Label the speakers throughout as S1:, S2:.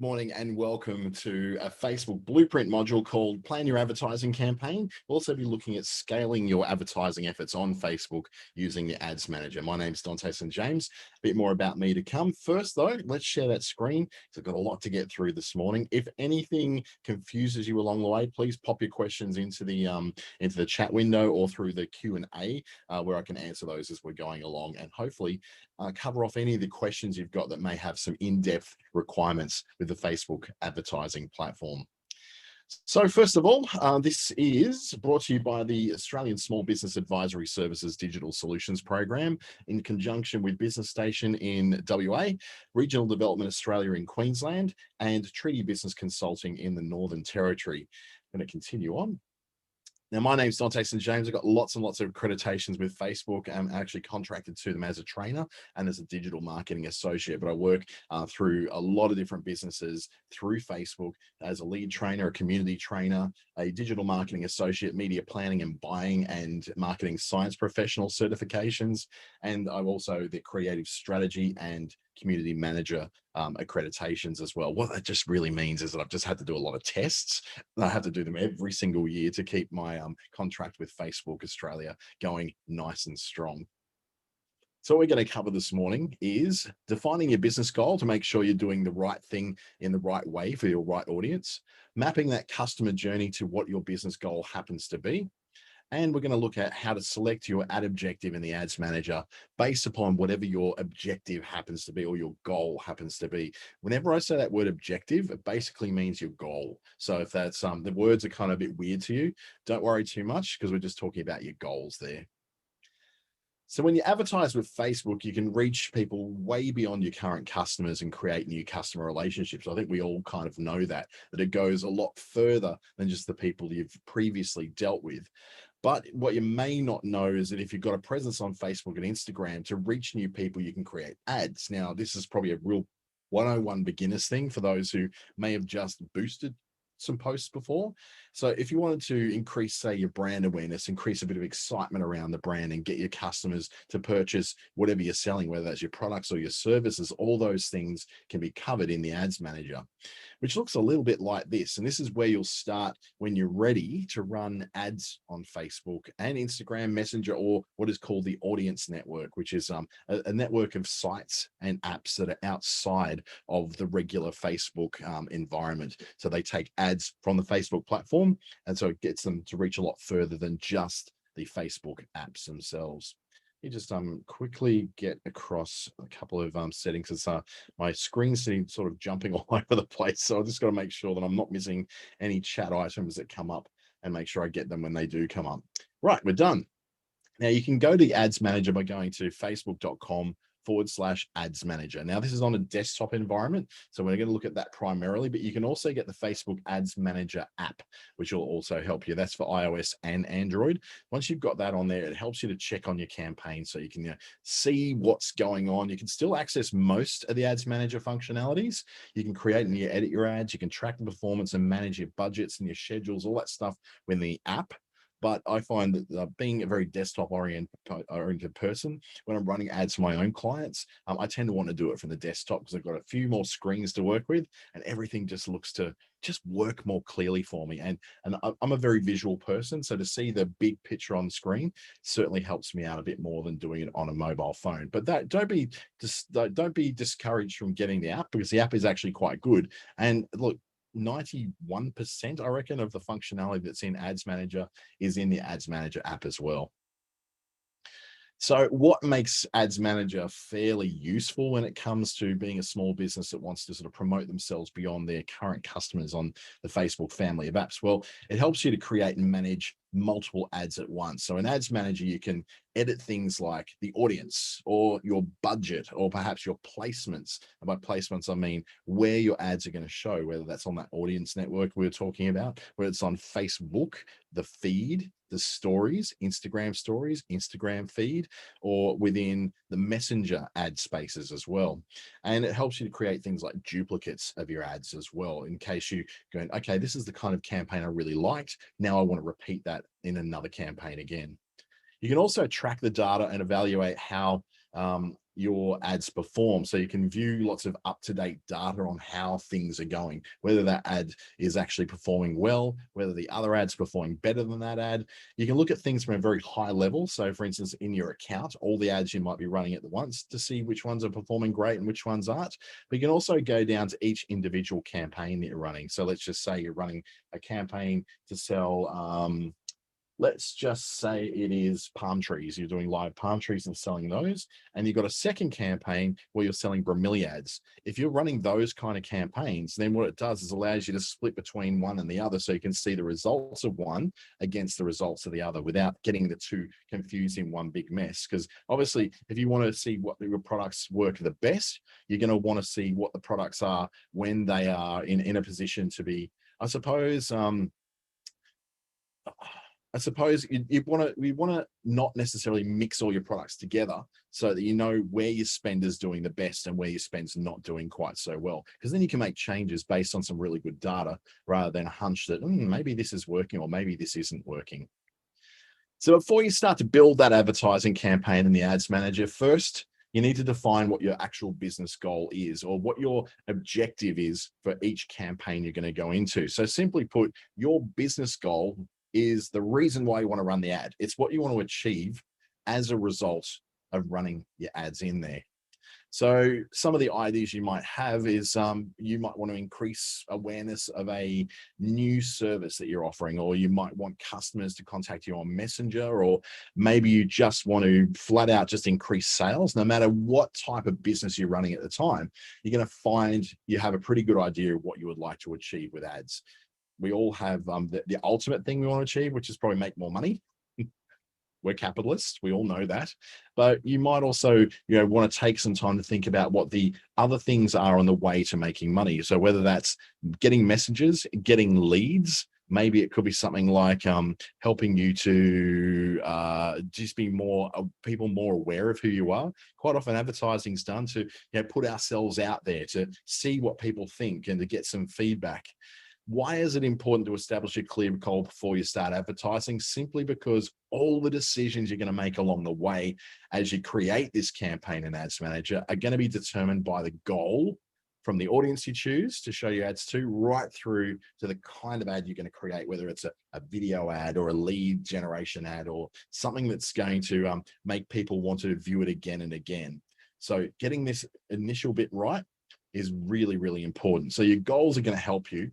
S1: Morning and welcome to a Facebook Blueprint module called Plan Your Advertising Campaign. We'll also be looking at scaling your advertising efforts on Facebook using the Ads Manager. My name's Dante St. James. A bit more about me to come. First though, let's share that screen. I've got a lot to get through this morning. If anything confuses you along the way, please pop your questions into the chat window or through the Q&A where I can answer those as we're going along, and hopefully cover off any of the questions you've got that may have some in-depth requirements with the Facebook advertising platform. So first of all, this is brought to you by the Australian Small Business Advisory Services Digital Solutions Program in conjunction with Business Station in WA, Regional Development Australia in Queensland, and Treaty Business Consulting in the Northern Territory. I'm going to continue on. Now, my name's Dante St. James. I've got lots and lots of accreditations with Facebook. I'm actually contracted to them as a trainer and as a digital marketing associate, but I work through a lot of different businesses through Facebook as a lead trainer, a community trainer, a digital marketing associate, media planning and buying and marketing science professional certifications. And I'm also the creative strategy and community manager accreditations as well. What that just really means is that I've just had to do a lot of tests. I have to do them every single year to keep my contract with Facebook Australia going nice and strong. So what we're going to cover this morning is defining your business goal to make sure you're doing the right thing in the right way for your right audience, mapping that customer journey to what your business goal happens to be. And we're going to look at how to select your ad objective in the Ads Manager based upon whatever your objective happens to be or your goal happens to be. Whenever I say that word objective, it basically means your goal. So if that's the words are kind of a bit weird to you, don't worry too much because we're just talking about your goals there. So when you advertise with Facebook, you can reach people way beyond your current customers and create new customer relationships. I think we all kind of know that it goes a lot further than just the people you've previously dealt with. But what you may not know is that if you've got a presence on Facebook and Instagram, to reach new people, you can create ads. Now, this is probably a real 101 beginners thing for those who may have just boosted some posts before. So if you wanted to increase, say, your brand awareness, increase a bit of excitement around the brand and get your customers to purchase whatever you're selling, whether that's your products or your services, all those things can be covered in the Ads Manager, which looks a little bit like this. And this is where you'll start when you're ready to run ads on Facebook and Instagram Messenger, or what is called the Audience Network, which is a network of sites and apps that are outside of the regular Facebook environment. So they take ads from the Facebook platform, and so it gets them to reach a lot further than just the Facebook apps themselves. You just quickly get across a couple of settings. It's my screen's sort of jumping all over the place, so I just got to make sure that I'm not missing any chat items that come up and make sure I get them when they do come up. Right, we're done. Now you can go to the Ads Manager by going to facebook.com/ads manager. Now this is on a desktop environment, so we're going to look at that primarily, but you can also get the Facebook Ads Manager app, which will also help you. That's for iOS and Android. Once you've got that on there, it helps you to check on your campaign so you can see what's going on. You can still access most of the Ads Manager functionalities. You can create and edit your ads. You can track the performance and manage your budgets and your schedules, all that stuff within the app. But I find that being a very desktop-oriented person, when I'm running ads for my own clients, I tend to want to do it from the desktop because I've got a few more screens to work with, and everything just looks to just work more clearly for me. And I'm a very visual person, so to see the big picture on the screen certainly helps me out a bit more than doing it on a mobile phone. But don't be discouraged from getting the app, because the app is actually quite good. And look, 91%, I reckon, of the functionality that's in Ads Manager is in the Ads Manager app as well. So what makes Ads Manager fairly useful when it comes to being a small business that wants to sort of promote themselves beyond their current customers on the Facebook family of apps? Well, it helps you to create and manage multiple ads at once. So in Ads Manager, you can edit things like the audience or your budget or perhaps your placements. And by placements, I mean where your ads are going to show, whether that's on that audience network we were talking about, whether it's on Facebook, the feed, the stories, Instagram feed, or within the Messenger ad spaces as well. And it helps you to create things like duplicates of your ads as well, in case you going, okay, this is the kind of campaign I really liked. Now I want to repeat that in another campaign again. You can also track the data and evaluate how your ads perform. So you can view lots of up-to-date data on how things are going, whether that ad is actually performing well, whether the other ad's performing better than that ad. You can look at things from a very high level. So for instance, in your account, all the ads you might be running at once to see which ones are performing great and which ones aren't. But you can also go down to each individual campaign that you're running. So let's just say you're running a campaign to sell, let's just say it is palm trees. You're doing live palm trees and selling those. And you've got a second campaign where you're selling bromeliads. If you're running those kind of campaigns, then what it does is allows you to split between one and the other. So you can see the results of one against the results of the other without getting the two confused in one big mess. Because obviously, if you want to see what your products work the best, you're going to want to see what the products are when they are in a position to be, I suppose, you want to not necessarily mix all your products together so that you know where your spend is doing the best and where your spend's not doing quite so well. Because then you can make changes based on some really good data rather than a hunch that maybe this is working or maybe this isn't working. So before you start to build that advertising campaign in the ads manager, first, you need to define what your actual business goal is or what your objective is for each campaign you're going to go into. So simply put, your business goal is the reason why you want to run the ad. It's what you want to achieve as a result of running your ads in there. So some of the ideas you might have is you might want to increase awareness of a new service that you're offering, or you might want customers to contact you on Messenger, or maybe you just want to flat out just increase sales. No matter what type of business you're running at the time, you're going to find you have a pretty good idea of what you would like to achieve with ads. We all have the ultimate thing we want to achieve, which is probably make more money. We're capitalists, we all know that, but you might also want to take some time to think about what the other things are on the way to making money. So whether that's getting messages, getting leads, maybe it could be something like helping you to just be people more aware of who you are. Quite often advertising is done to put ourselves out there to see what people think and to get some feedback. Why is it important to establish a clear goal before you start advertising? Simply because all the decisions you're going to make along the way as you create this campaign and ads manager are going to be determined by the goal from the audience you choose to show your ads to, right through to the kind of ad you're going to create, whether it's a video ad or a lead generation ad or something that's going to make people want to view it again and again. So getting this initial bit right is really, really important. So your goals are going to help you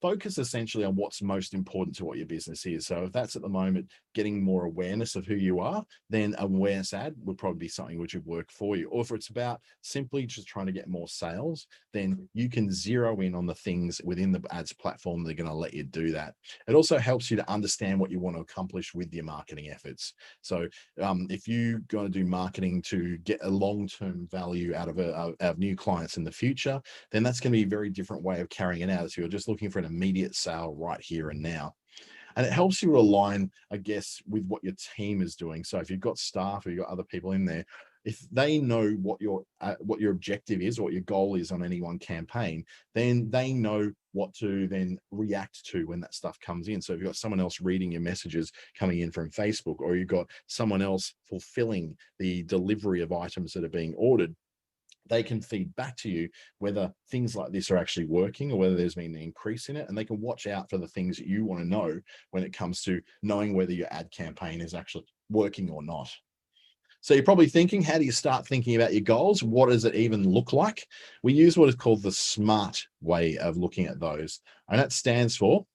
S1: focus essentially on what's most important to what your business is. So if that's at the moment getting more awareness of who you are, then awareness ad would probably be something which would work for you. Or if it's about simply just trying to get more sales, then you can zero in on the things within the ads platform that are going to let you do that. It also helps you to understand what you want to accomplish with your marketing efforts. So if you're going to do marketing to get a long-term value out of new clients in the future, then that's going to be a very different way of carrying it out. So you're just looking for an immediate sale right here and now. And it helps you align, I guess, with what your team is doing. So if you've got staff or you've got other people in there, if they know what your objective is or what your goal is on any one campaign, then they know what to then react to when that stuff comes in. So if you've got someone else reading your messages coming in from Facebook, or you've got someone else fulfilling the delivery of items that are being ordered, they can feed back to you whether things like this are actually working or whether there's been an increase in it. And they can watch out for the things that you want to know when it comes to knowing whether your ad campaign is actually working or not. So you're probably thinking, how do you start thinking about your goals? What does it even look like? We use what is called the SMART way of looking at those. And that stands for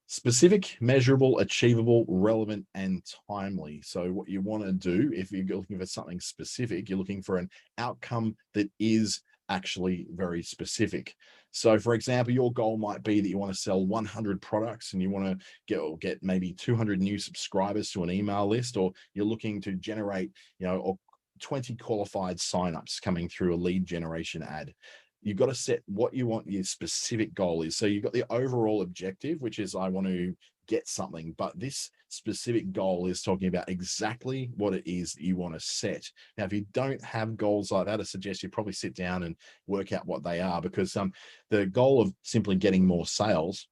S1: specific, measurable, achievable, relevant, and timely. So what you want to do, if you're looking for something specific, you're looking for an outcome that is actually very specific. So for example, your goal might be that you want to sell 100 products and you want to get maybe 200 new subscribers to an email list, or you're looking to generate, or 20 qualified signups coming through a lead generation ad. You've got to set what you want your specific goal is. So you've got the overall objective, which is I want to get something, but this specific goal is talking about exactly what it is that you want to set. Now, if you don't have goals like that, I suggest you probably sit down and work out what they are, because the goal of simply getting more sales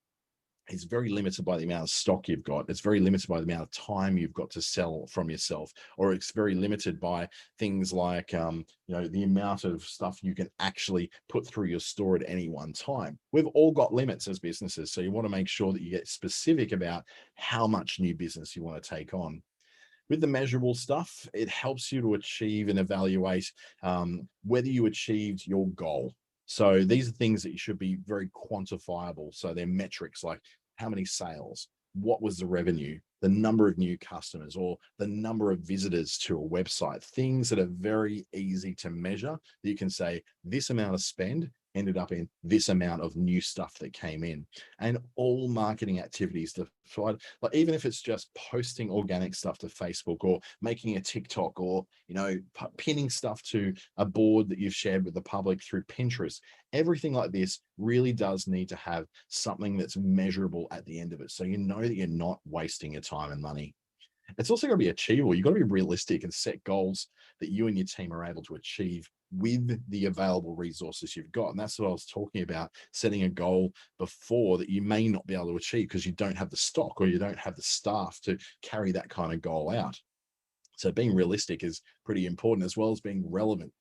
S1: is very limited by the amount of stock you've got. It's very limited by the amount of time you've got to sell from yourself, or it's very limited by things like, the amount of stuff you can actually put through your store at any one time. We've all got limits as businesses. So you want to make sure that you get specific about how much new business you want to take on. With the measurable stuff, it helps you to achieve and evaluate whether you achieved your goal. So these are things that you should be very quantifiable. So they're metrics like how many sales, what was the revenue, the number of new customers, or the number of visitors to a website, things that are very easy to measure that you can say this amount of spend ended up in this amount of new stuff that came in. And all marketing activities to provide, like even if it's just posting organic stuff to Facebook or making a TikTok or pinning stuff to a board that you've shared with the public through Pinterest, everything like this really does need to have something that's measurable at the end of it, so you know that you're not wasting your time and money. It's also got to be achievable. You've got to be realistic and set goals that you and your team are able to achieve with the available resources you've got. And that's what I was talking about, setting a goal before that you may not be able to achieve because you don't have the stock or you don't have the staff to carry that kind of goal out. So being realistic is pretty important, as well as being relevant.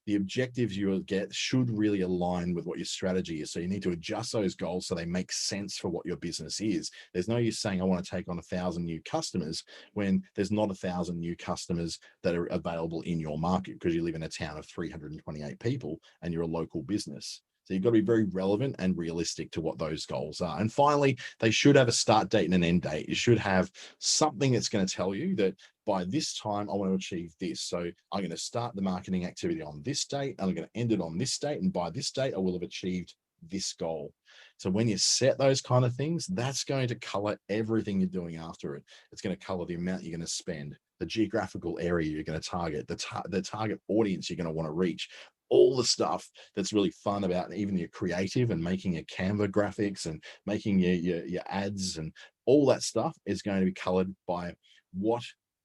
S1: The objectives you will get should really align with what your strategy is. So you need to adjust those goals so they make sense for what your business is. There's no use saying I want to take on 1,000 new customers when there's not 1,000 new customers that are available in your market because you live in a town of 328 people and you're a local business. So you've got to be very relevant and realistic to what those goals are. And finally, they should have a start date and an end date. You should have something that's going to tell you that by this time, I want to achieve this. So I'm going to start the marketing activity on this date, and I'm going to end it on this date. And by this date, I will have achieved this goal. So when you set those kind of things, that's going to color everything you're doing after it. It's going to color the amount you're going to spend, the geographical area you're going to target, the target audience you're going to want to reach, all the stuff that's really fun about even your creative and making your Canva graphics and making your ads, and all that stuff is going to be colored by what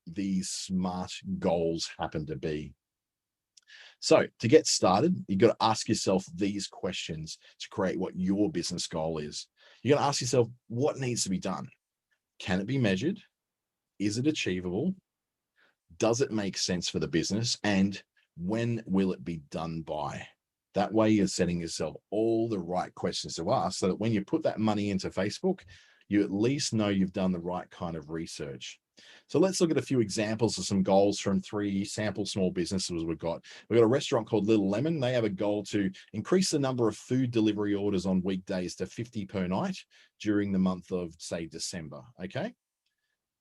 S1: these SMART goals happen to be. So to get started, you've got to ask yourself these questions to create what your business goal is. You got to ask yourself, what needs to be done? Can it be measured? Is it achievable? Does it make sense for the business? And when will it be done by? That way you're setting yourself all the right questions to ask so that when you put that money into Facebook, you at least know you've done the right kind of research. So let's look at a few examples of some goals from 3 sample small businesses we've got. We've got a restaurant called Little Lemon. They have a goal to increase the number of food delivery orders on weekdays to 50 per night during the month of, say, December. Okay.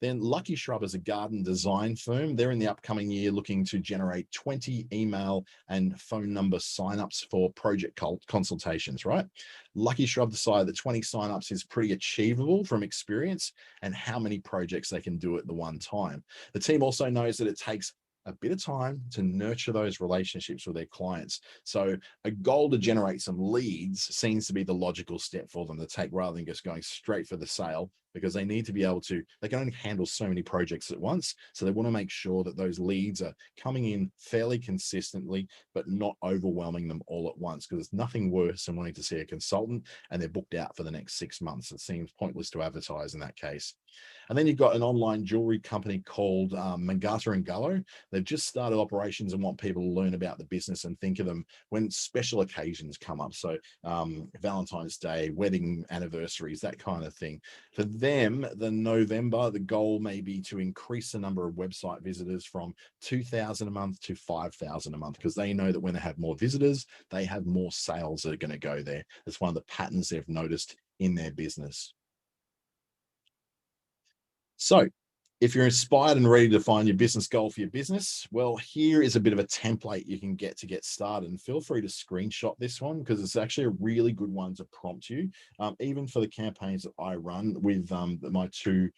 S1: Then Lucky Shrub is a garden design firm. They're in the upcoming year looking to generate 20 email and phone number signups for project consultations, right? Lucky Shrub decided that 20 signups is pretty achievable from experience and how many projects they can do at the one time. The team also knows that it takes a bit of time to nurture those relationships with their clients. So a goal to generate some leads seems to be the logical step for them to take rather than just going straight for the sale, because they need to be able to, they can only handle so many projects at once. So they want to make sure that those leads are coming in fairly consistently, but not overwhelming them all at once, because there's nothing worse than wanting to see a consultant and they're booked out for the next 6 months. It seems pointless to advertise in that case. And then you've got an online jewelry company called Mangata and Gallo. They've just started operations and want people to learn about the business and think of them when special occasions come up. So Valentine's Day, wedding anniversaries, that kind of thing. For them, the goal may be to increase the number of website visitors from 2,000 a month to 5,000 a month, because they know that when they have more visitors, they have more sales that are going to go there. That's one of the patterns they've noticed in their business. So if you're inspired and ready to find your business goal for your business, well, here is a bit of a template you can get started. And feel free to screenshot this one, because it's actually a really good one to prompt you. Even for the campaigns that I run with my 2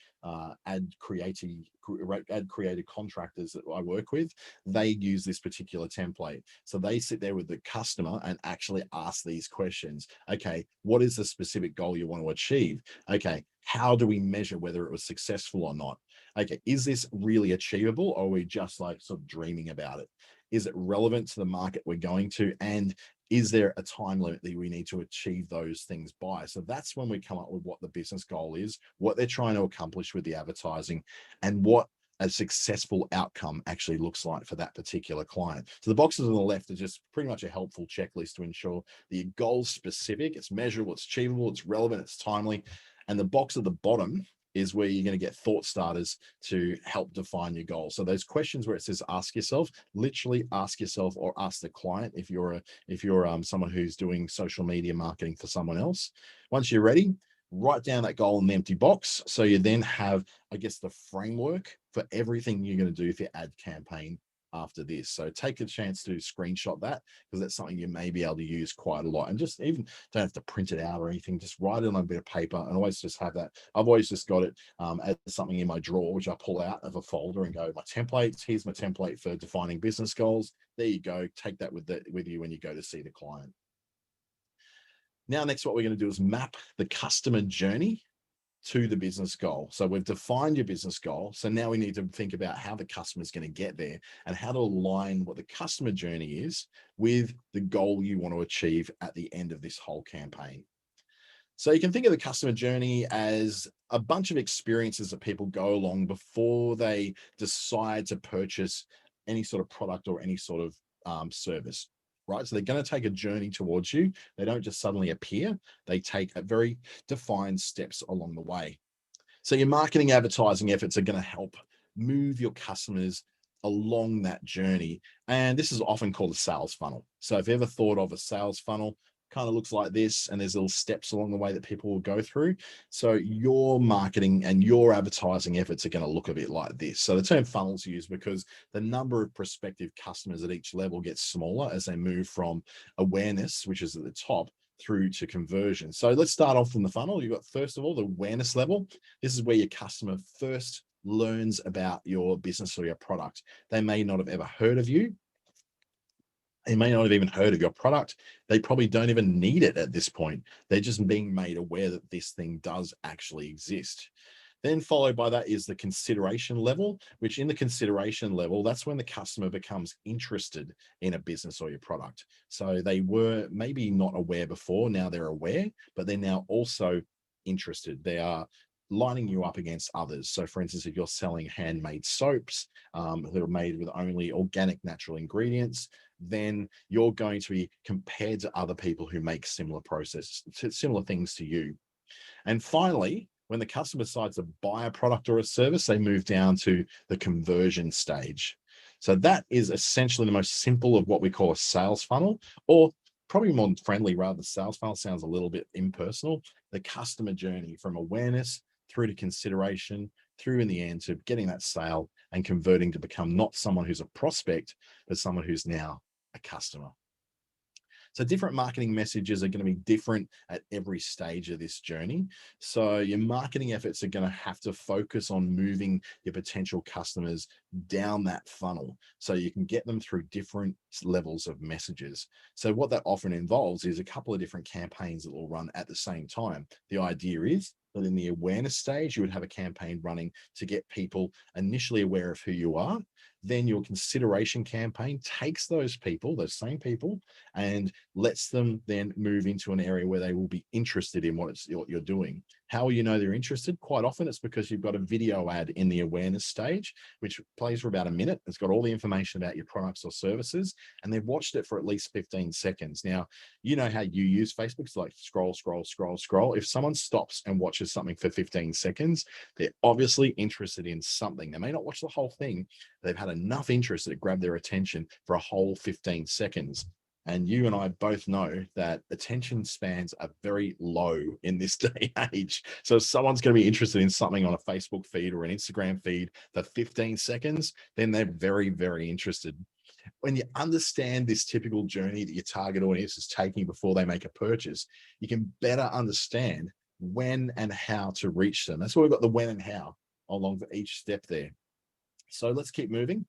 S1: ad creative contractors that I work with, they use this particular template. So they sit there with the customer and actually ask these questions. Okay, what is the specific goal you want to achieve? Okay, how do we measure whether it was successful or not? Okay, is this really achievable, or are we just like sort of dreaming about it? Is it relevant to the market we're going to? And is there a time limit that we need to achieve those things by? So that's when we come up with what the business goal is, what they're trying to accomplish with the advertising, and what a successful outcome actually looks like for that particular client. So the boxes on the left are just pretty much a helpful checklist to ensure the goal's specific, it's measurable, it's achievable, it's relevant, it's timely. And the box at the bottom is where you're going to get thought starters to help define your goal. So those questions where it says ask yourself, literally ask yourself or ask the client if you're someone who's doing social media marketing for someone else. Once you're ready, write down that goal in the empty box. So you then have, I guess, the framework for everything you're going to do for your ad campaign after this. So take a chance to screenshot that, because that's something you may be able to use quite a lot. And just even don't have to print it out or anything, just write it on a bit of paper and always just have that. I've always just got it as something in my drawer, which I pull out of a folder and go, my templates, here's my template for defining business goals. There you go. Take that with you when you go to see the client. Now, next, what we're going to do is map the customer journey to the business goal. So we've defined your business goal. So now we need to think about how the customer is going to get there and how to align what the customer journey is with the goal you want to achieve at the end of this whole campaign. So you can think of the customer journey as a bunch of experiences that people go along before they decide to purchase any sort of product or any sort of service. Right. So they're going to take a journey towards you. They don't just suddenly appear. They take a very defined steps along the way. So your marketing advertising efforts are going to help move your customers along that journey. And this is often called a sales funnel. So if you ever thought of a sales funnel, kind of looks like this, and there's little steps along the way that people will go through. So your marketing and your advertising efforts are going to look a bit like this. So the term funnels used because the number of prospective customers at each level gets smaller as they move from awareness, which is at the top, through to conversion. So let's start off from the funnel. You've got, first of all, the awareness level. This is where your customer first learns about your business or your product. They may not have ever heard of you. They may not have even heard of your product. They probably don't even need it at this point. They're just being made aware that this thing does actually exist. Then followed by that is the consideration level, which in the consideration level, that's when the customer becomes interested in a business or your product. So they were maybe not aware before, now they're aware, but they're now also interested. They are lining you up against others. So for instance, if you're selling handmade soaps that are made with only organic natural ingredients, then you're going to be compared to other people who make similar similar things to you. And finally, when the customer decides to buy a product or a service, they move down to the conversion stage. So that is essentially the most simple of what we call a sales funnel, or probably more friendly rather than sales funnel, sounds a little bit impersonal. The customer journey from awareness through to consideration, through in the end to getting that sale and converting to become not someone who's a prospect, but someone who's now a customer. So different marketing messages are going to be different at every stage of this journey. So your marketing efforts are going to have to focus on moving your potential customers down that funnel so you can get them through different levels of messages. So what that often involves is a couple of different campaigns that will run at the same time. The idea is that in the awareness stage, you would have a campaign running to get people initially aware of who you are. Then your consideration campaign takes those people, those same people, and lets them then move into an area where they will be interested in what you're doing. How will you know they're interested? Quite often it's because you've got a video ad in the awareness stage, which plays for about a minute. It's got all the information about your products or services, and they've watched it for at least 15 seconds. Now, you know how you use Facebook. It's like scroll, scroll, scroll, scroll. If someone stops and watches something for 15 seconds, they're obviously interested in something. They may not watch the whole thing. They've had enough interest that it grabbed their attention for a whole 15 seconds. And you and I both know that attention spans are very low in this day and age. So if someone's going to be interested in something on a Facebook feed or an Instagram feed for 15 seconds, then they're very, very interested. When you understand this typical journey that your target audience is taking before they make a purchase, you can better understand when and how to reach them. That's why we've got the when and how along for each step there. So let's keep moving.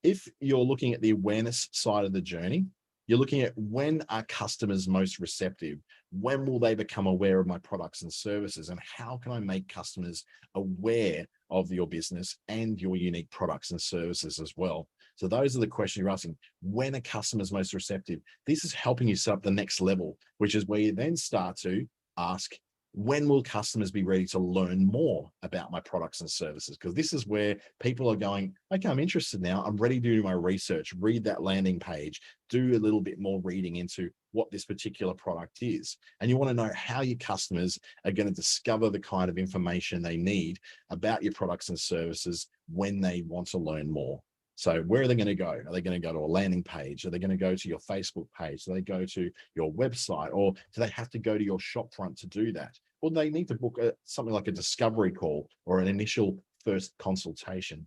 S1: If you're looking at the awareness side of the journey, you're looking at when are customers most receptive? When will they become aware of my products and services? And how can I make customers aware of your business and your unique products and services as well? So those are the questions you're asking. When a customer is most receptive, this is helping you set up the next level, which is where you then start to ask, when will customers be ready to learn more about my products and services? Because this is where people are going, okay, I'm interested now. I'm ready to do my research, read that landing page, do a little bit more reading into what this particular product is. And you want to know how your customers are going to discover the kind of information they need about your products and services when they want to learn more. So where are they going to go? Are they going to go to a landing page? Are they going to go to your Facebook page? Do they go to your website? Or do they have to go to your shop front to do that? Or they need to book something like a discovery call or an initial first consultation?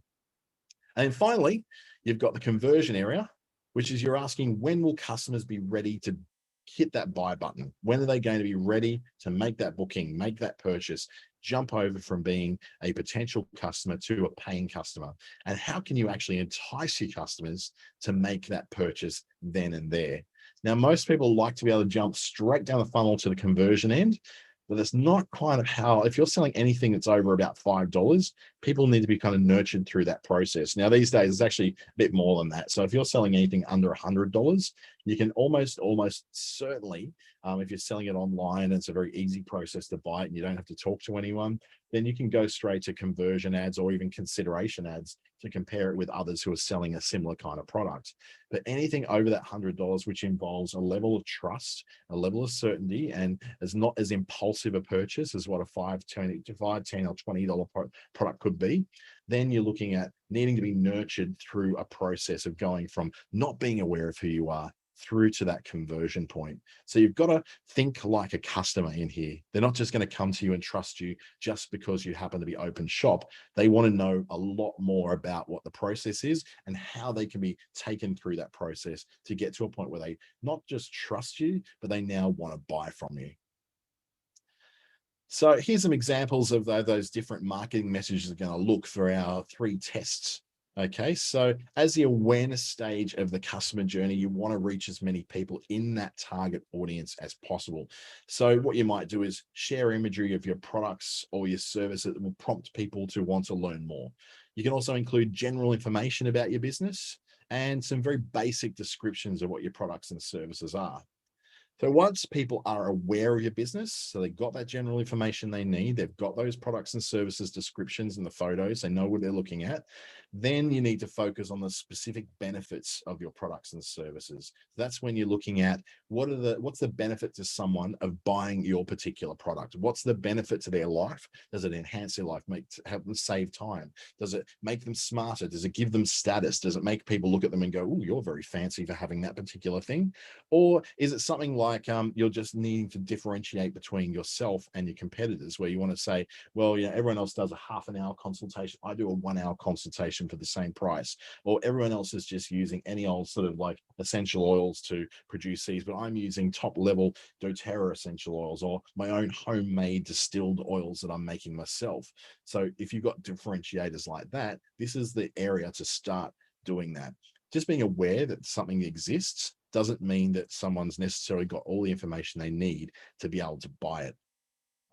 S1: And finally, you've got the conversion area, which is you're asking, when will customers be ready to hit that buy button? When are they going to be ready to make that booking, make that purchase, jump over from being a potential customer to a paying customer? And how can you actually entice your customers to make that purchase then and there? Now, most people like to be able to jump straight down the funnel to the conversion end, but that's not kind of how, if you're selling anything that's over about $5, people need to be kind of nurtured through that process. Now, these days, it's actually a bit more than that. So if you're selling anything under $100, you can almost certainly, if you're selling it online, it's a very easy process to buy it and you don't have to talk to anyone, then you can go straight to conversion ads or even consideration ads to compare it with others who are selling a similar kind of product. But anything over that $100, which involves a level of trust, a level of certainty, and is not as impulsive a purchase as what a $5, $10, or $20 product could be, then you're looking at needing to be nurtured through a process of going from not being aware of who you are through to that conversion point. So you've got to think like a customer in here. They're not just going to come to you and trust you just because you happen to be open shop. They want to know a lot more about what the process is and how they can be taken through that process to get to a point where they not just trust you, but they now want to buy from you. So here's some examples of those different marketing messages are going to look for our 3 tests. Okay, so as the awareness stage of the customer journey, you want to reach as many people in that target audience as possible. So what you might do is share imagery of your products or your service that will prompt people to want to learn more. You can also include general information about your business and some very basic descriptions of what your products and services are. So once people are aware of your business, so they've got that general information they need, they've got those products and services descriptions and the photos, they know what they're looking at, then you need to focus on the specific benefits of your products and services. That's when you're looking at what's the benefit to someone of buying your particular product? What's the benefit to their life? Does it enhance their life, help them save time? Does it make them smarter? Does it give them status? Does it make people look at them and go, oh, you're very fancy for having that particular thing? Or is it something like you're just needing to differentiate between yourself and your competitors, where you want to say, well, everyone else does a half an hour consultation, I do a 1 hour consultation for the same price, or everyone else is just using any old sort of like essential oils to produce these, but I'm using top level doTERRA essential oils or my own homemade distilled oils that I'm making myself. So if you've got differentiators like that, this is the area to start doing that. Just being aware that something exists doesn't mean that someone's necessarily got all the information they need to be able to buy it.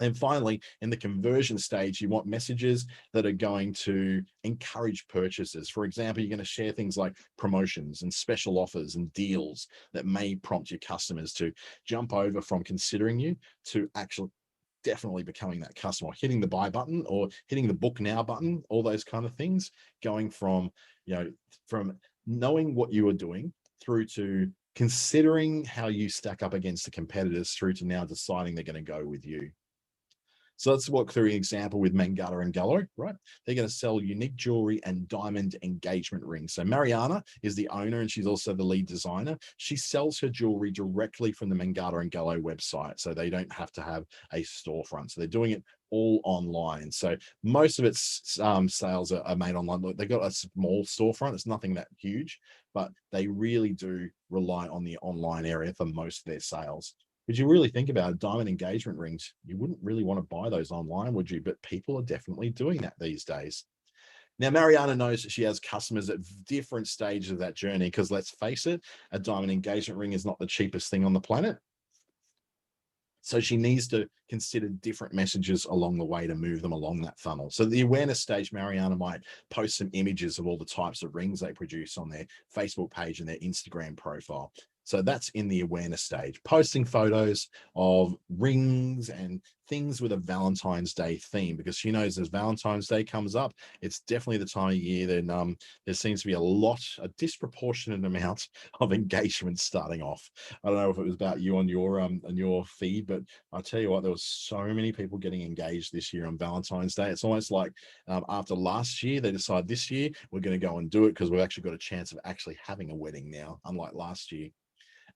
S1: And finally, in the conversion stage, you want messages that are going to encourage purchases. For example, you're going to share things like promotions and special offers and deals that may prompt your customers to jump over from considering you to actually definitely becoming that customer, hitting the buy button or hitting the book now button, all those kind of things, going from, from knowing what you are doing through to considering how you stack up against the competitors through to now deciding they're going to go with you. So let's walk through an example with Mangata and Gallo, right? They're going to sell unique jewelry and diamond engagement rings. So Mariana is the owner and she's also the lead designer. She sells her jewelry directly from the Mangata and Gallo website. So they don't have to have a storefront. So they're doing it all online. So most of its sales are made online. Look, they've got a small storefront. It's nothing that huge, but they really do rely on the online area for most of their sales. Would you really think about it, diamond engagement rings, you wouldn't really want to buy those online, would you? But people are definitely doing that these days. Now, Mariana knows that she has customers at different stages of that journey because let's face it, a diamond engagement ring is not the cheapest thing on the planet. So she needs to consider different messages along the way to move them along that funnel. So the awareness stage, Mariana might post some images of all the types of rings they produce on their Facebook page and their Instagram profile. So that's in the awareness stage, posting photos of rings and things with a Valentine's Day theme, because she knows as Valentine's Day comes up, it's definitely the time of year that there seems to be a disproportionate amount of engagement starting off. I don't know if it was about you on your feed, but I'll tell you what, there was so many people getting engaged this year on Valentine's Day. It's almost like after last year, they decide this year we're going to go and do it because we've actually got a chance of actually having a wedding now, unlike last year.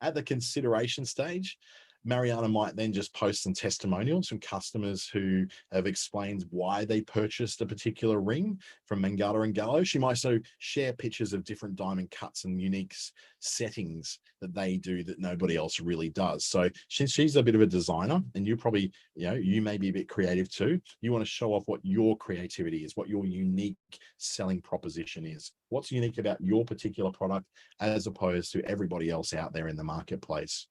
S1: At the consideration stage, Mariana might then just post some testimonials from customers who have explained why they purchased a particular ring from Mangata and Gallo. She might also share pictures of different diamond cuts and unique settings that they do that nobody else really does. So she's a bit of a designer, and you probably, you may be a bit creative too. You want to show off what your creativity is, what your unique selling proposition is, what's unique about your particular product as opposed to everybody else out there in the marketplace.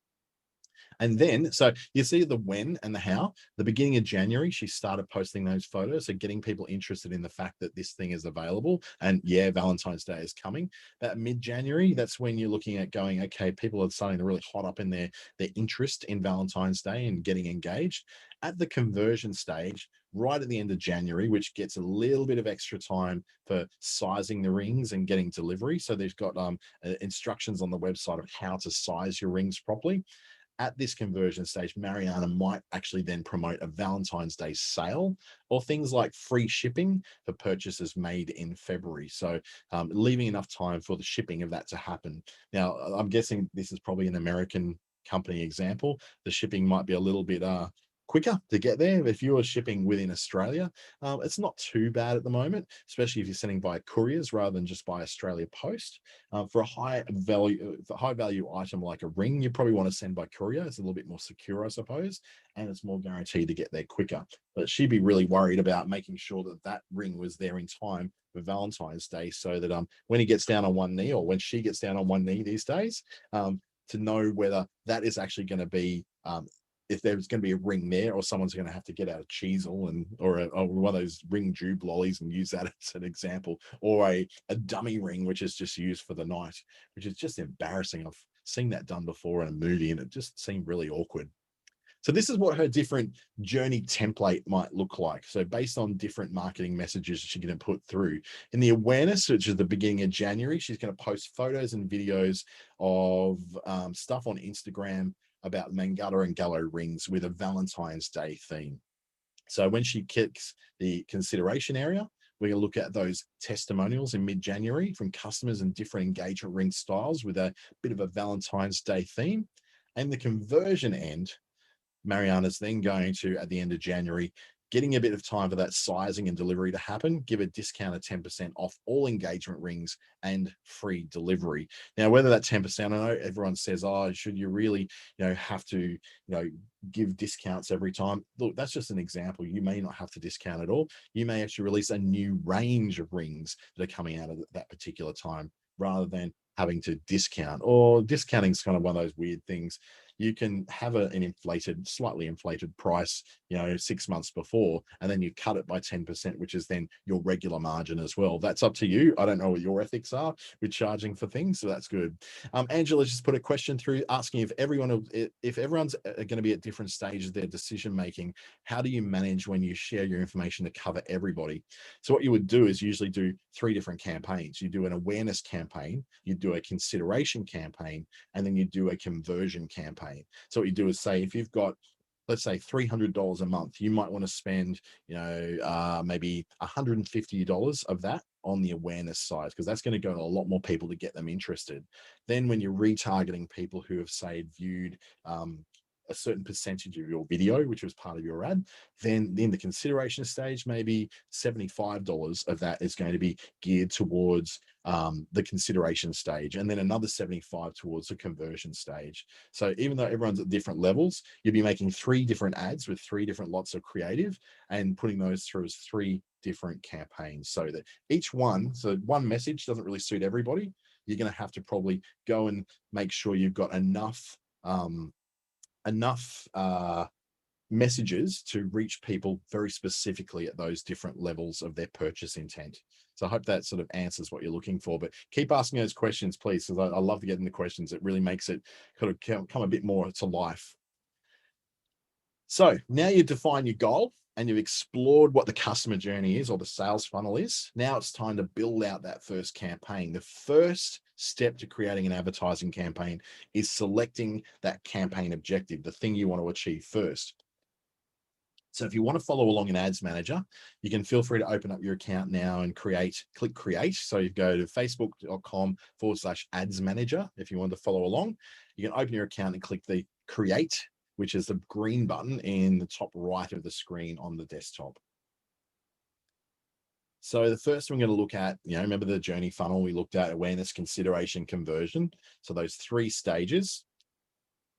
S1: And then, so you see the when and the how. The beginning of January, she started posting those photos, so getting people interested in the fact that this thing is available. And yeah, Valentine's Day is coming. But mid-January, that's when you're looking at going, okay, people are starting to really hot up in their interest in Valentine's Day and getting engaged. At the conversion stage, right at the end of January, which gets a little bit of extra time for sizing the rings and getting delivery. So they've got instructions on the website of how to size your rings properly. At this conversion stage, Mariana might actually then promote a Valentine's Day sale or things like free shipping for purchases made in February. So leaving enough time for the shipping of that to happen. Now, I'm guessing this is probably an American company example. The shipping might be a little bit quicker to get there. If you're shipping within Australia, it's not too bad at the moment, especially if you're sending by couriers rather than just by Australia Post. For a high value item like a ring, you probably want to send by courier. It's a little bit more secure, I suppose, and it's more guaranteed to get there quicker. But she'd be really worried about making sure that that ring was there in time for Valentine's Day, so that when he gets down on one knee, or when she gets down on one knee these days, to know whether that is actually going to be if there's going to be a ring there, or someone's going to have to get out a chisel or one of those ring jube lollies and use that as an example, or a dummy ring which is just used for the night, which is just embarrassing. I've seen that done before in a movie and it just seemed really awkward. So this is what her different journey template might look like. So based on different marketing messages she's going to put through. In the awareness, which is the beginning of January, she's going to post photos and videos of stuff on Instagram about Mangata and Gallo rings with a Valentine's Day theme. So when she kicks the consideration area, we're going to look at those testimonials in mid-January from customers and different engagement ring styles with a bit of a Valentine's Day theme. And the conversion end, Mariana's then going to, at the end of January, getting a bit of time for that sizing and delivery to happen, give a discount of 10% off all engagement rings and free delivery. Now, whether that 10%, I know everyone says, oh, should you really, have to, give discounts every time? Look, that's just an example. You may not have to discount at all. You may actually release a new range of rings that are coming out of that particular time, rather than having to discount. Or discounting is kind of one of those weird things. You can have an slightly inflated price, 6 months before, and then you cut it by 10%, which is then your regular margin as well. That's up to you. I don't know what your ethics are with charging for things, so that's good. Angela just put a question through asking if everyone's going to be at different stages of their decision making, how do you manage when you share your information to cover everybody? So what you would do is usually do 3 different campaigns. You do an awareness campaign, you do a consideration campaign, and then you do a conversion campaign. So what you do is say, if you've got, let's say $300 a month, you might want to spend, maybe $150 of that on the awareness side, because that's going to go to a lot more people to get them interested. Then when you're retargeting people who have, say, viewed a certain percentage of your video, which was part of your ad, then in the consideration stage, maybe $75 of that is going to be geared towards the consideration stage, and then another 75 towards the conversion stage. So even though everyone's at different levels, you'll be making 3 different ads with 3 different lots of creative and putting those through as 3 different campaigns, so that so one message doesn't really suit everybody. You're going to have to probably go and make sure you've got enough messages to reach people very specifically at those different levels of their purchase intent. So I hope that sort of answers what you're looking for, but keep asking those questions, please, because I love getting the questions. It really makes it kind of come a bit more to life. So now you've defined your goal and you've explored what the customer journey is or the sales funnel is. Now it's time to build out that first campaign. The first step to creating an advertising campaign is selecting that campaign objective, the thing you want to achieve first. So if you want to follow along in Ads Manager, you can feel free to open up your account now and click create. So you go to facebook.com/ads manager. If you want to follow along, you can open your account and click the create, which is the green button in the top right of the screen on the desktop. So the first we're going to look at, remember the journey funnel we looked at: awareness, consideration, conversion. So those 3 stages.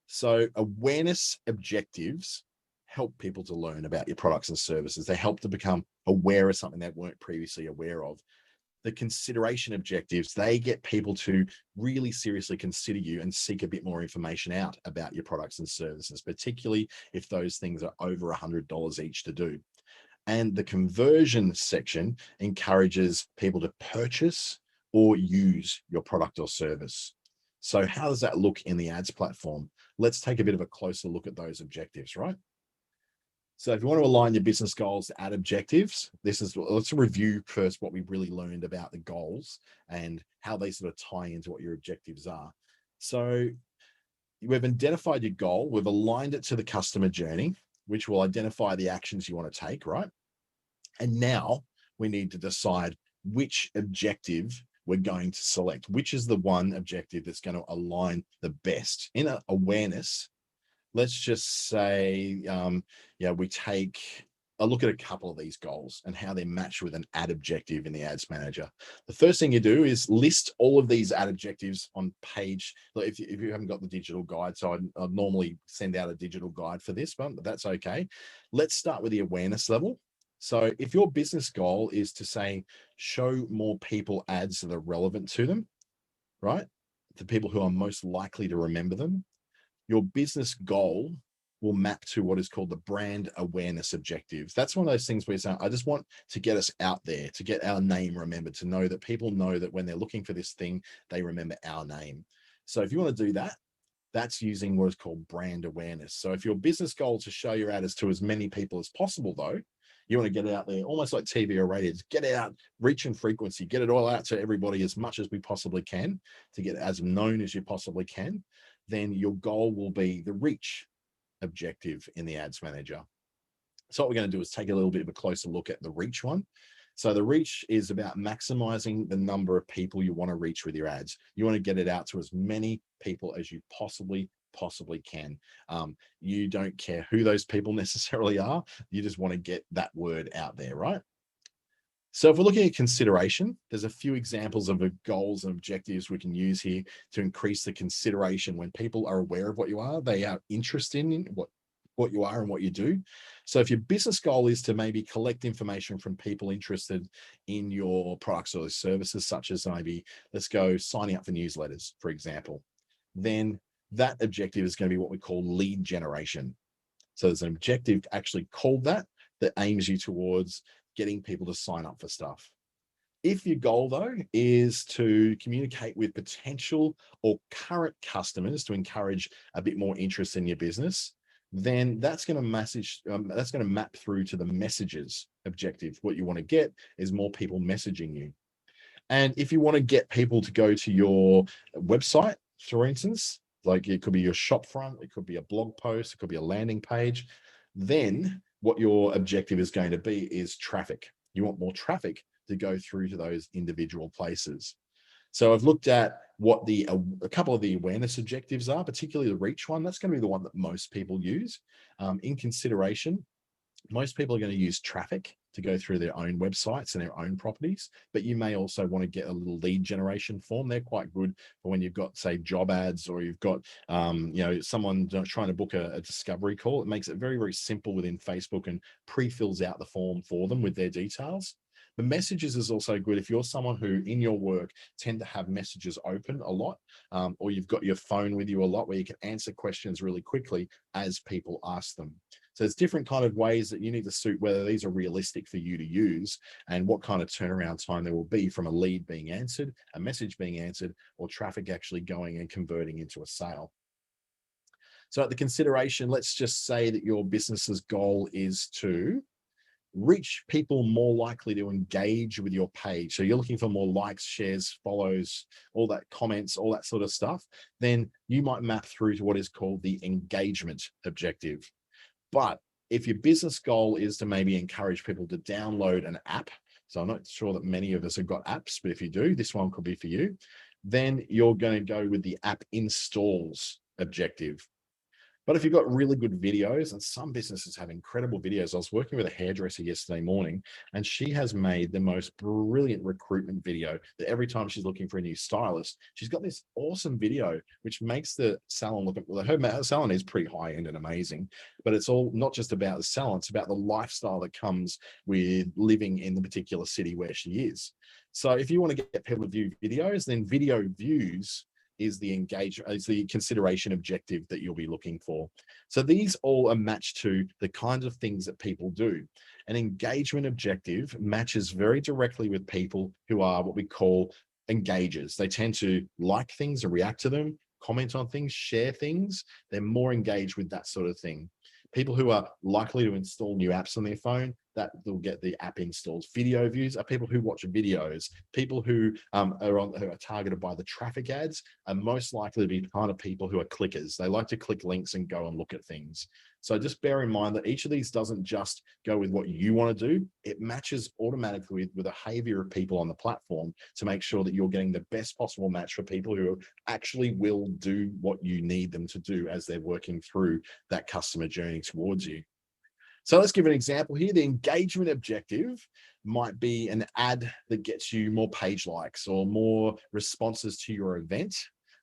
S1: So awareness objectives help people to learn about your products and services. They help to become aware of something they weren't previously aware of. The consideration objectives, they get people to really seriously consider you and seek a bit more information out about your products and services, particularly if those things are over $100 each to do. And the conversion section encourages people to purchase or use your product or service. So how does that look in the ads platform? Let's take a bit of a closer look at those objectives, right? So if you want to align your business goals to ad objectives, let's review first what we really learned about the goals and how they sort of tie into what your objectives are. So we've identified your goal, we've aligned it to the customer journey, which will identify the actions you want to take, right? And now we need to decide which objective we're going to select, which is the one objective that's going to align the best. In awareness, let's just say, we take a look at a couple of these goals and how they match with an ad objective in the Ads Manager. The first thing you do is list all of these ad objectives on page. If you haven't got the digital guide, so I'd normally send out a digital guide for this one, but that's okay. Let's start with the awareness level. So if your business goal is to say, show more people ads that are relevant to them, right? The people who are most likely to remember them, your business goal will map to what is called the brand awareness objectives. That's one of those things where you say, I just want to get us out there, to get our name remembered, to know that people know that when they're looking for this thing, they remember our name. So if you want to do that, that's using what is called brand awareness. So if your business goal is to show your ad as to as many people as possible, though, you want to get it out there, almost like TV or radio, get it out, reach and frequency, get it all out to everybody as much as we possibly can, to get as known as you possibly can. Then your goal will be the reach objective in the Ads Manager. So what we're going to do is take a little bit of a closer look at the reach one. So the reach is about maximizing the number of people you want to reach with your ads. You want to get it out to as many people as you possibly can. You don't care who those people necessarily are. You just want to get that word out there, right? So if we're looking at consideration, there's a few examples of goals and objectives we can use here to increase the consideration. When people are aware of what you are, they are interested in what you are and what you do. So if your business goal is to maybe collect information from people interested in your products or services, such as maybe, let's go signing up for newsletters, for example, then that objective is going to be what we call lead generation. So there's an objective actually called that aims you towards getting people to sign up for stuff. If your goal, though, is to communicate with potential or current customers to encourage a bit more interest in your business, then that's going to map through to the messages objective. What you want to get is more people messaging you. And if you want to get people to go to your website, for instance, like it could be your shop front, it could be a blog post, it could be a landing page, then what your objective is going to be is traffic. You want more traffic to go through to those individual places. So I've looked at what a couple of the awareness objectives are, particularly the reach one. That's going to be the one that most people use. In consideration, most people are going to use traffic to go through their own websites and their own properties, but you may also want to get a little lead generation form. They're quite good for when you've got, say, job ads, or you've got, someone trying to book a discovery call. It makes it very, very simple within Facebook and pre-fills out the form for them with their details. The messages is also good if you're someone who in your work tend to have messages open a lot, or you've got your phone with you a lot where you can answer questions really quickly as people ask them. So it's different kind of ways that you need to suit whether these are realistic for you to use and what kind of turnaround time there will be from a lead being answered, a message being answered, or traffic actually going and converting into a sale. So at the consideration, let's just say that your business's goal is to reach people more likely to engage with your page. So you're looking for more likes, shares, follows, all that, comments, all that sort of stuff. Then you might map through to what is called the engagement objective. But if your business goal is to maybe encourage people to download an app, so I'm not sure that many of us have got apps, but if you do, this one could be for you, then you're going to go with the app installs objective. But if you've got really good videos, and some businesses have incredible videos. I was working with a hairdresser yesterday morning, and she has made the most brilliant recruitment video that every time she's looking for a new stylist, she's got this awesome video, which makes the salon look, well, her salon is pretty high end and amazing, but it's all not just about the salon, it's about the lifestyle that comes with living in the particular city where she is. So if you want to get people to view videos, then video views is the consideration objective that you'll be looking for. So these all are matched to the kinds of things that people do. An engagement objective matches very directly with people who are what we call engagers. They tend to like things or react to them, comment on things, share things. They're more engaged with that sort of thing. People who are likely to install new apps on their phone, that they'll get the app installs. Video views are people who watch videos. People who who are targeted by the traffic ads are most likely to be the kind of people who are clickers. They like to click links and go and look at things. So just bear in mind that each of these doesn't just go with what you want to do. It matches automatically with the behavior of people on the platform to make sure that you're getting the best possible match for people who actually will do what you need them to do as they're working through that customer journey towards you. So let's give an example here. The engagement objective might be an ad that gets you more page likes or more responses to your event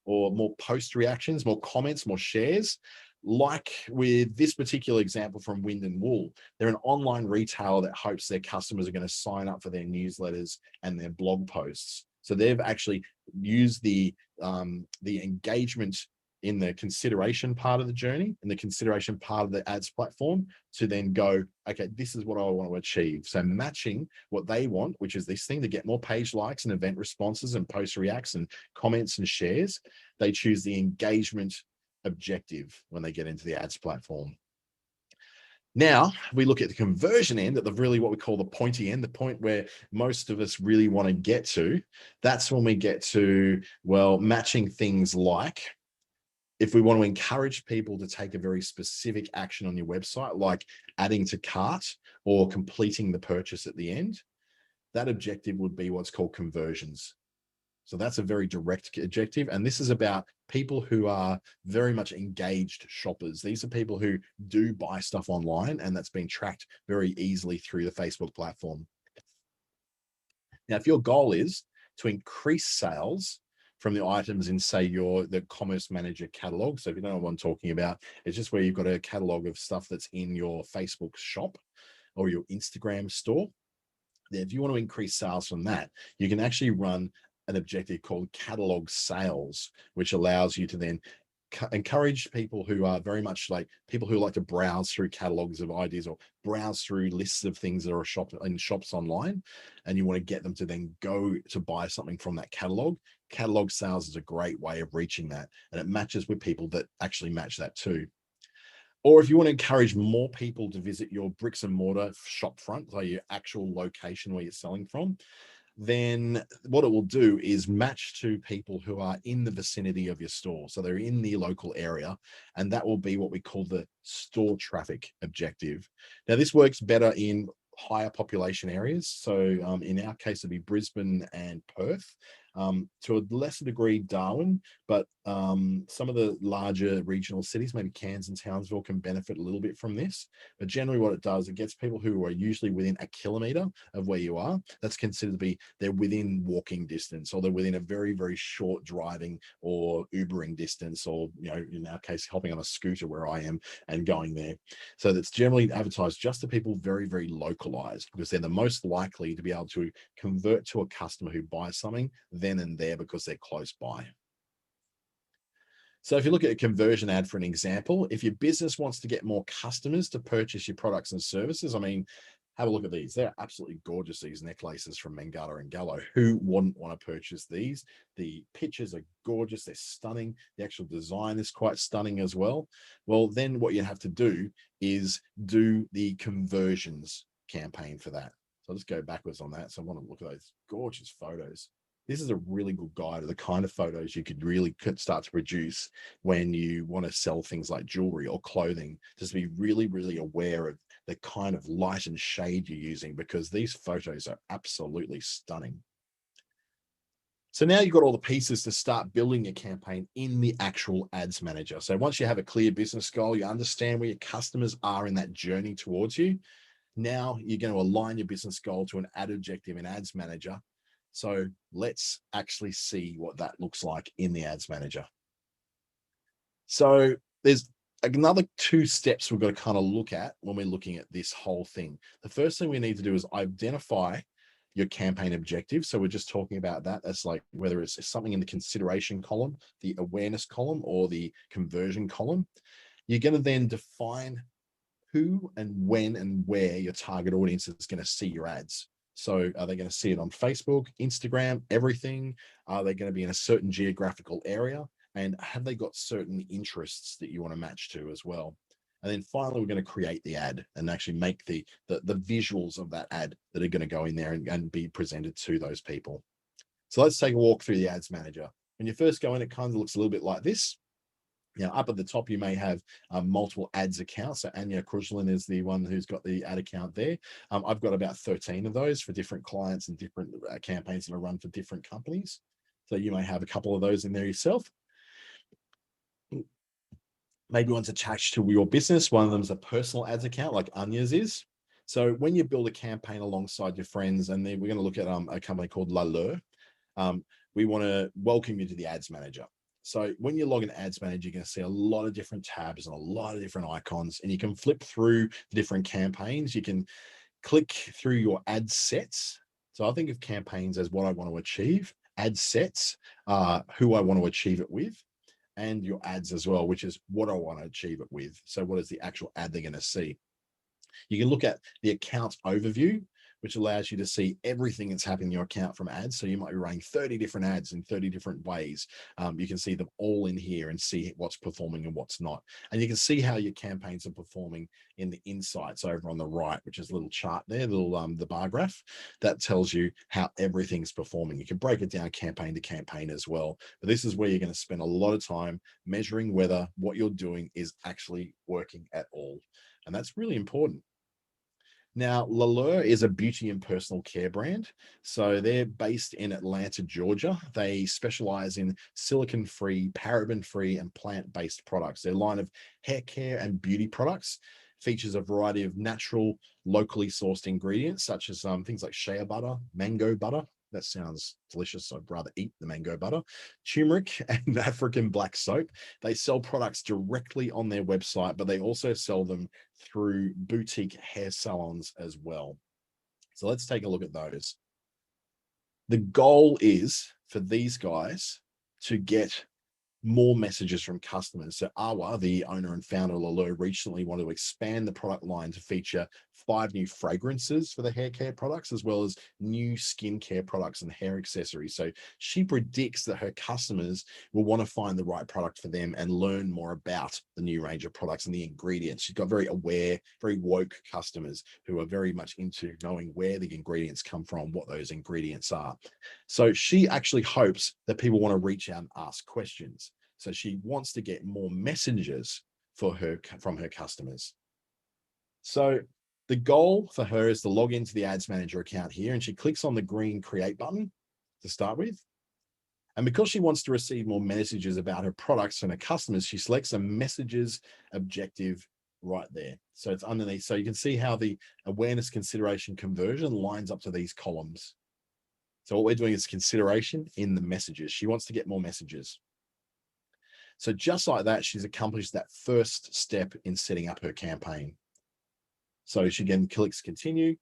S1: or more post reactions, more comments, more shares. Like with this particular example from Wind and Wool, they're an online retailer that hopes their customers are going to sign up for their newsletters and their blog posts. So they've actually used the engagement in the consideration part of the journey, in the consideration part of the ads platform, to then go, okay, this is what I want to achieve. So matching what they want, which is this thing to get more page likes and event responses and post reacts and comments and shares, they choose the engagement objective when they get into the ads platform. Now we look at the conversion end, at the really what we call the pointy end, the point where most of us really want to get to. That's when we get to, well, matching things like, if we want to encourage people to take a very specific action on your website, like adding to cart or completing the purchase at the end, that objective would be what's called conversions. So that's a very direct objective. And this is about people who are very much engaged shoppers. These are people who do buy stuff online, and that's been tracked very easily through the Facebook platform. Now, if your goal is to increase sales from the items in, say, the Commerce Manager catalog. So if you don't know what I'm talking about, it's just where you've got a catalog of stuff that's in your Facebook shop or your Instagram store. If you want to increase sales from that, you can actually run an objective called catalog sales, which allows you to then encourage people who are very much like people who like to browse through catalogs of ideas or browse through lists of things that are in shops online, and you want to get them to then go to buy something from that catalog. Catalog sales is a great way of reaching that, and it matches with people that actually match that too. Or if you want to encourage more people to visit your bricks and mortar shop front, so your actual location where you're selling from, then what it will do is match to people who are in the vicinity of your store. So they're in the local area, and that will be what we call the store traffic objective. Now, this works better in higher population areas. So in our case, it'd be Brisbane and Perth. To a lesser degree, Darwin, but some of the larger regional cities, maybe Cairns and Townsville, can benefit a little bit from this. But generally what it does, it gets people who are usually within a kilometre of where you are. That's considered to be, they're within walking distance, or they're within a very, very short driving or Ubering distance, or, you know, in our case, hopping on a scooter where I am and going there. So that's generally advertised just to people very, very localized, because they're the most likely to be able to convert to a customer who buys something then and there because they're close by. So if you look at a conversion ad for an example, if your business wants to get more customers to purchase your products and services, I mean, have a look at these. They're absolutely gorgeous, these necklaces from Mangala and Gallo. Who wouldn't want to purchase these? The pictures are gorgeous. They're stunning. The actual design is quite stunning as well. Well, then what you have to do is do the conversions campaign for that. So I'll just go backwards on that. So I want to look at those gorgeous photos. This is a really good guide of the kind of photos you could really start to produce when you want to sell things like jewelry or clothing. Just be really, really aware of the kind of light and shade you're using, because these photos are absolutely stunning. So now you've got all the pieces to start building your campaign in the actual ads manager. So once you have a clear business goal, you understand where your customers are in that journey towards you. Now you're going to align your business goal to an ad objective in ads manager. So let's actually see what that looks like in the ads manager. So there's another 2 steps we've got to kind of look at when we're looking at this whole thing. The first thing we need to do is identify your campaign objective. So we're just talking about that as like whether it's something in the consideration column, the awareness column, or the conversion column. You're going to then define who and when and where your target audience is going to see your ads. So are they going to see it on Facebook, Instagram, everything? Are they going to be in a certain geographical area? And have they got certain interests that you want to match to as well? And then finally, we're going to create the ad and actually make the visuals of that ad that are going to go in there and be presented to those people. So let's take a walk through the ads manager. When you first go in, it kind of looks a little bit like this. You know, up at the top, you may have multiple ads accounts. So Anya Kruzlin is the one who's got the ad account there. I've got about 13 of those for different clients and different campaigns that I run for different companies. So you may have a couple of those in there yourself. Maybe one's attached to your business. One of them is a personal ads account like Anya's is. So when you build a campaign alongside your friends, and then we're going to look at a company called LaLueur, we want to welcome you to the ads manager. So when you log in Ads Manager, you're going to see a lot of different tabs and a lot of different icons, and you can flip through the different campaigns. You can click through your ad sets. So I think of campaigns as what I want to achieve. Ad sets, who I want to achieve it with, and your ads as well, which is what I want to achieve it with. So what is the actual ad they're going to see? You can look at the account overview, which allows you to see everything that's happening in your account from ads. So you might be running 30 different ads in 30 different ways. You can see them all in here and see what's performing and what's not. And you can see how your campaigns are performing in the insights over on the right, which is a little chart there, the bar graph that tells you how everything's performing. You can break it down campaign to campaign as well. But this is where you're going to spend a lot of time measuring whether what you're doing is actually working at all. And that's really important. Now, LaLueur is a beauty and personal care brand. So they're based in Atlanta, Georgia. They specialize in silicone-free, paraben-free, and plant-based products. Their line of hair care and beauty products features a variety of natural, locally sourced ingredients, such as things like shea butter, mango butter. That sounds delicious. I'd rather eat the mango butter, turmeric, and African black soap. They sell products directly on their website, but they also sell them through boutique hair salons as well. So let's take a look at those. The goal is for these guys to get more messages from customers. So Awa, the owner and founder of LaLueur, recently wanted to expand the product line to feature 5 new fragrances for the hair care products, as well as new skincare products and hair accessories. So she predicts that her customers will want to find the right product for them and learn more about the new range of products and the ingredients. She's got very aware, very woke customers who are very much into knowing where the ingredients come from, what those ingredients are. So she actually hopes that people want to reach out and ask questions. So she wants to get more messages from her customers. So the goal for her is to log into the Ads Manager account here, and she clicks on the green Create button to start with. And because she wants to receive more messages about her products and her customers, she selects a messages objective right there. So it's underneath. So you can see how the awareness, consideration, conversion lines up to these columns. So what we're doing is consideration in the messages. She wants to get more messages. So just like that, she's accomplished that first step in setting up her campaign. So she again clicks continue.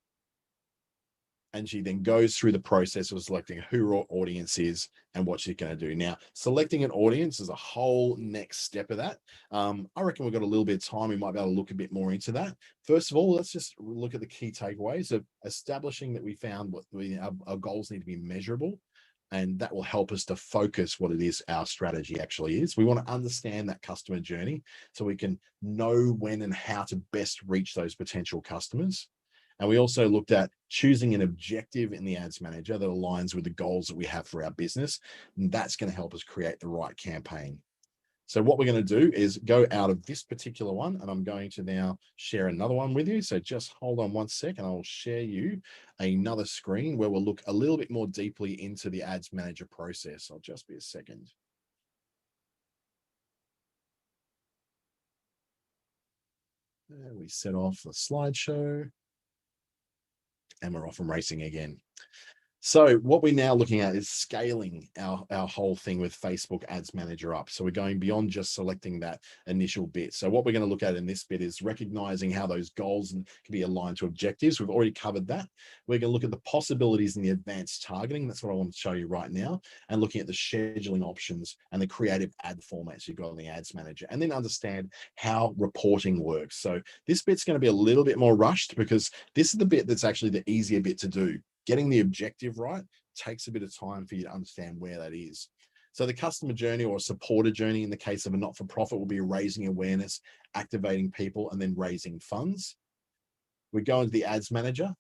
S1: And she then goes through the process of selecting who her audience is and what she's going to do. Now, selecting an audience is a whole next step of that. I reckon we've got a little bit of time. We might be able to look a bit more into that. First of all, let's just look at the key takeaways of establishing that we found what our goals need to be measurable. And that will help us to focus what it is our strategy actually is. We want to understand that customer journey so we can know when and how to best reach those potential customers. And we also looked at choosing an objective in the ads manager that aligns with the goals that we have for our business. And that's going to help us create the right campaign. So what we're going to do is go out of this particular one, and I'm going to now share another one with you. So just hold on one second. I'll share you another screen where we'll look a little bit more deeply into the ads manager process. I'll just be a second. There we set off the slideshow and we're off and racing again. So what we're now looking at is scaling our whole thing with Facebook Ads Manager up. So we're going beyond just selecting that initial bit. So what we're going to look at in this bit is recognizing how those goals can be aligned to objectives. We've already covered that. We're going to look at the possibilities in the advanced targeting. That's what I want to show you right now. And looking at the scheduling options and the creative ad formats you've got in the Ads Manager. And then understand how reporting works. So this bit's going to be a little bit more rushed because this is the bit that's actually the easier bit to do. Getting the objective right takes a bit of time for you to understand where that is. So the customer journey or supporter journey in the case of a not-for-profit will be raising awareness, activating people, and then raising funds. We go into the ads manager.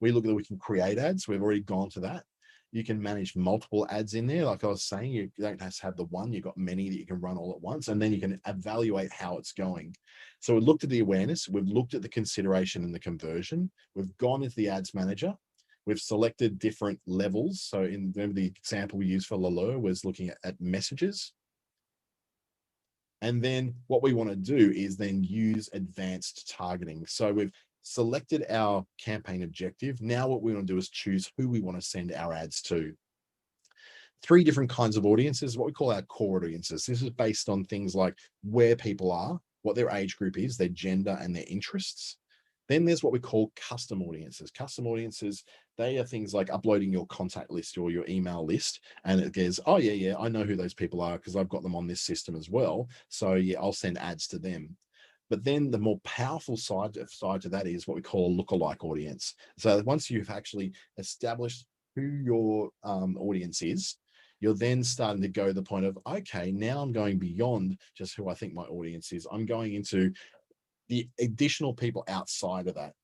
S1: We look at that we can create ads. We've already gone to that. You can manage multiple ads in there. Like I was saying, you don't just have the one, you've got many that you can run all at once, and then you can evaluate how it's going. So we looked at the awareness, we've looked at the consideration and the conversion. We've gone into the ads manager. We've selected different levels. So remember the example we used for LaLueur was looking at messages. And then what we want to do is then use advanced targeting. So we've selected our campaign objective. Now what we want to do is choose who we want to send our ads to. 3 different kinds of audiences, what we call our core audiences. This is based on things like where people are, what their age group is, their gender, and their interests. Then there's what we call custom audiences. Custom audiences, they are things like uploading your contact list or your email list. And it goes, oh, yeah, I know who those people are because I've got them on this system as well. So yeah, I'll send ads to them. But then the more powerful side to that is what we call a lookalike audience. So once you've actually established who your audience is, you're then starting to go to the point of, okay, now I'm going beyond just who I think my audience is. I'm going into the additional people outside of that,